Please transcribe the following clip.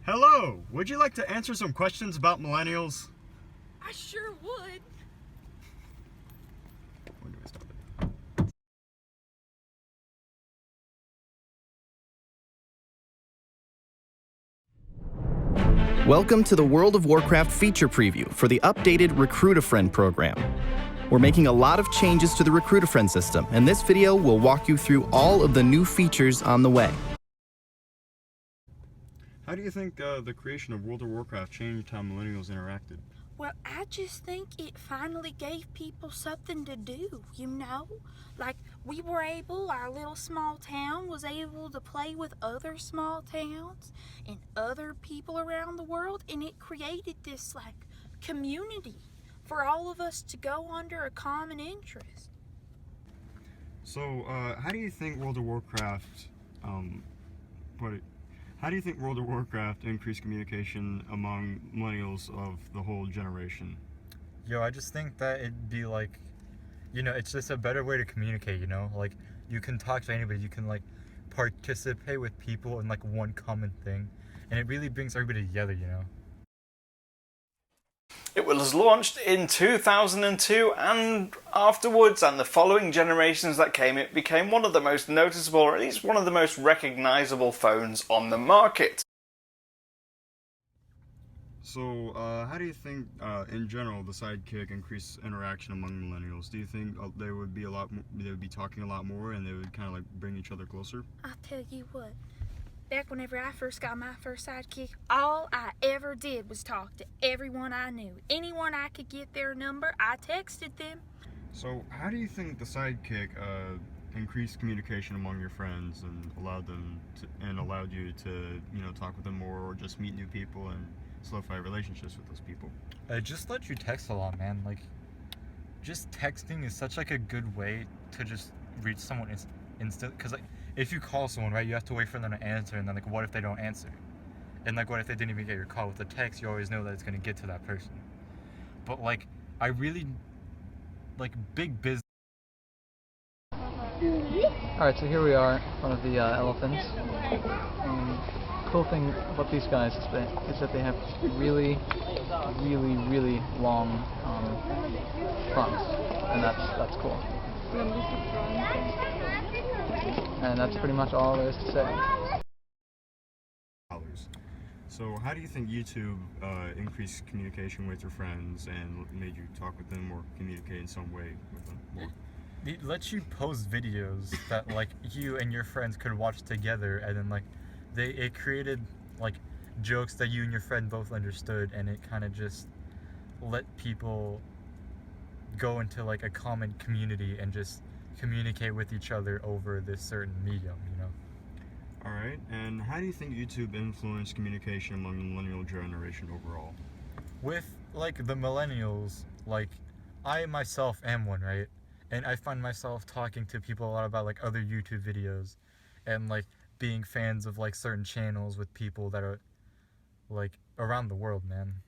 Hello! Would you like to answer some questions about millennials? I sure would. When do I stop it? Welcome to the World of Warcraft feature preview for the updated Recruit-A-Friend program. We're making a lot of changes to the Recruit-A-Friend system, and this video will walk you through all of the new features on the way. How do you think the creation of World of Warcraft changed how millennials interacted? Well, I just think it finally gave people something to do, you know? Like, we were able, our little small town was able to play with other small towns and other people around the world, and it created this, like, community for all of us to go under a common interest. So, how do you think World of Warcraft, how do you think World of Warcraft increased communication among millennials of the whole generation? Yo, I just think that it'd be like, it's just a better way to communicate, Like, you can talk to anybody, you can, like, participate with people in, like, one common thing, and it really brings everybody together, It was launched in 2002, and afterwards, and the following generations that came, it became one of the most noticeable, or at least one of the most recognizable phones on the market. So, how do you think, in general, the Sidekick increased interaction among millennials? Do you think they would be talking a lot more, and they would kind of like bring each other closer? I'll tell you what. Back whenever I first got my first Sidekick, all I ever did was talk to everyone I knew. Anyone I could get their number, I texted them. So, how do you think the Sidekick increased communication among your friends and allowed you to talk with them more, or just meet new people and solidify relationships with those people? It just lets you text a lot, man. Like, just texting is such, like, a good way to just reach someone instant, because, like, if you call someone, right, you have to wait for them to answer, and then, like, what if they don't answer? And, like, what if they didn't even get your call? With a text, you always know that it's going to get to that person. But, like, I really, like, big business. Alright, so here we are in front of the elephants. Cool thing about these guys is that they have really long fronts, and that's cool. And that's pretty much all there is to say. So how do you think YouTube increased communication with your friends and made you talk with them or communicate in some way with them more? It lets you post videos that, like, you and your friends could watch together, and then, like, it created, like, jokes that you and your friend both understood, and it kind of just let people go into, like, a common community and just communicate with each other over this certain medium, Alright, and how do you think YouTube influenced communication among the millennial generation overall? With, like, the millennials, like, I myself am one, right? And I find myself talking to people a lot about, like, other YouTube videos, and, like, being fans of, like, certain channels with people that are, like, around the world, man.